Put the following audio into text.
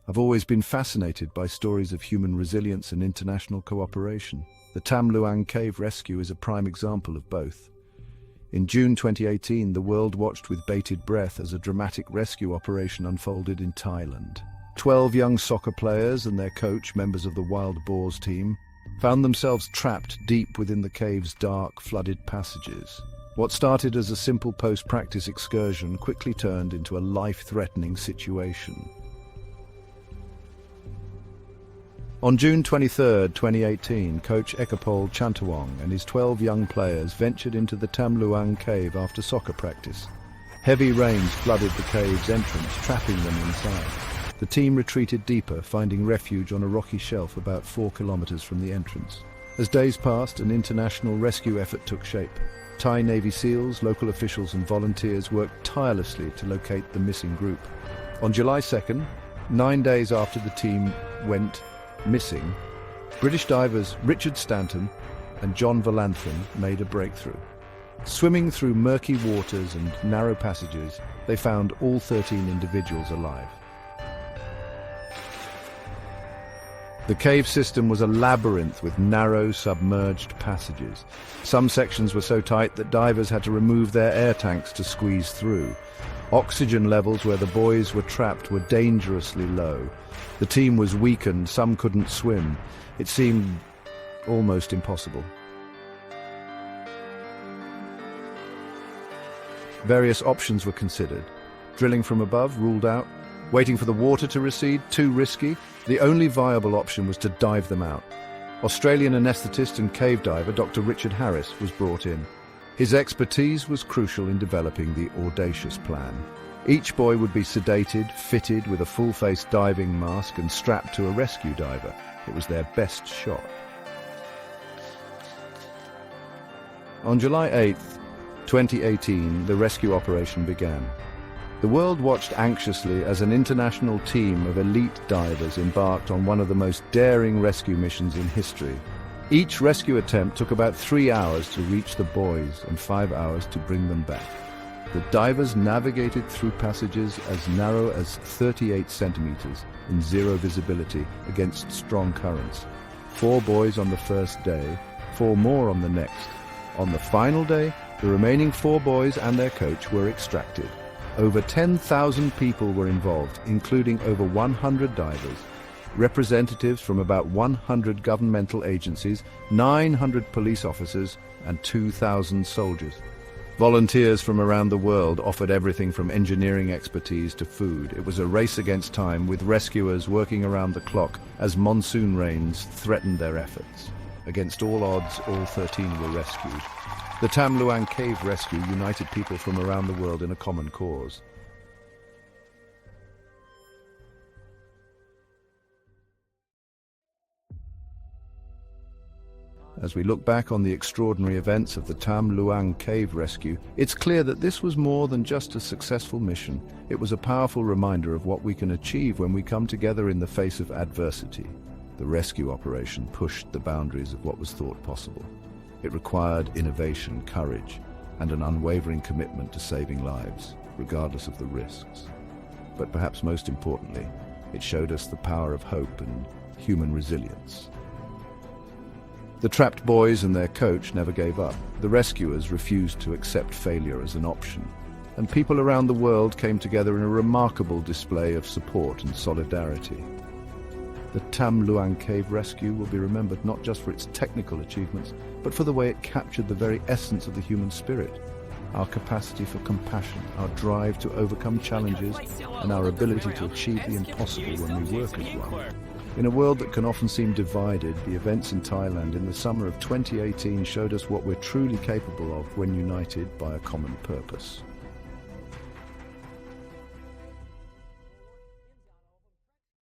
I've always been fascinated by stories of human resilience and international cooperation. The Tham Luang cave rescue is a prime example of both. In June 2018, the world watched with bated breath as a dramatic rescue operation unfolded in Thailand. 12 young soccer players and their coach, members of the Wild Boars team, found themselves trapped deep within the cave's dark, flooded passages. What started as a simple post-practice excursion quickly turned into a life-threatening situation. On June 23, 2018, coach Ekapol Chantawong and his 12 young players ventured into the Tham Luang cave after soccer practice. Heavy rains flooded the cave's entrance, trapping them inside. The team retreated deeper, finding refuge on a rocky shelf about 4 kilometers from the entrance. As days passed, an international rescue effort took shape. Thai Navy SEALs, local officials and volunteers worked tirelessly to locate the missing group. On July 2nd, 9 days after the team went missing, British divers Richard Stanton and John Valanthan made a breakthrough. Swimming through murky waters and narrow passages, they found all 13 individuals alive. The cave system was a labyrinth with narrow, submerged passages. Some sections were so tight that divers had to remove their air tanks to squeeze through. Oxygen levels where the boys were trapped were dangerously low. The team was weakened, some couldn't swim. It seemed almost impossible. Various options were considered. Drilling from above, ruled out. Waiting for the water to recede, too risky. The only viable option was to dive them out. Australian anaesthetist and cave diver Dr. Richard Harris was brought in. His expertise was crucial in developing the audacious plan. Each boy would be sedated, fitted with a full-face diving mask and strapped to a rescue diver. It was their best shot. On July 8, 2018, the rescue operation began. The world watched anxiously as an international team of elite divers embarked on one of the most daring rescue missions in history. Each rescue attempt took about 3 hours to reach the boys and 5 hours to bring them back. The divers navigated through passages as narrow as 38 centimeters in zero visibility against strong currents. 4 boys on the first day, 4 more on the next. On the final day, the remaining 4 boys and their coach were extracted. Over 10,000 people were involved, including over 100 divers, representatives from about 100 governmental agencies, 900 police officers, and 2,000 soldiers. Volunteers from around the world offered everything from engineering expertise to food. It was a race against time, with rescuers working around the clock as monsoon rains threatened their efforts. Against all odds, all 13 were rescued. The Tham Luang cave rescue united people from around the world in a common cause. As we look back on the extraordinary events of the Tham Luang cave rescue, it's clear that this was more than just a successful mission. It was a powerful reminder of what we can achieve when we come together in the face of adversity. The rescue operation pushed the boundaries of what was thought possible. It required innovation, courage, and an unwavering commitment to saving lives, regardless of the risks. But perhaps most importantly, it showed us the power of hope and human resilience. The trapped boys and their coach never gave up. The rescuers refused to accept failure as an option, and people around the world came together in a remarkable display of support and solidarity. The Tham Luang cave rescue will be remembered not just for its technical achievements, but for the way it captured the very essence of the human spirit. Our capacity for compassion, our drive to overcome challenges, and our ability to achieve the impossible when we work as one. In a world that can often seem divided, the events in Thailand in the summer of 2018 showed us what we're truly capable of when united by a common purpose.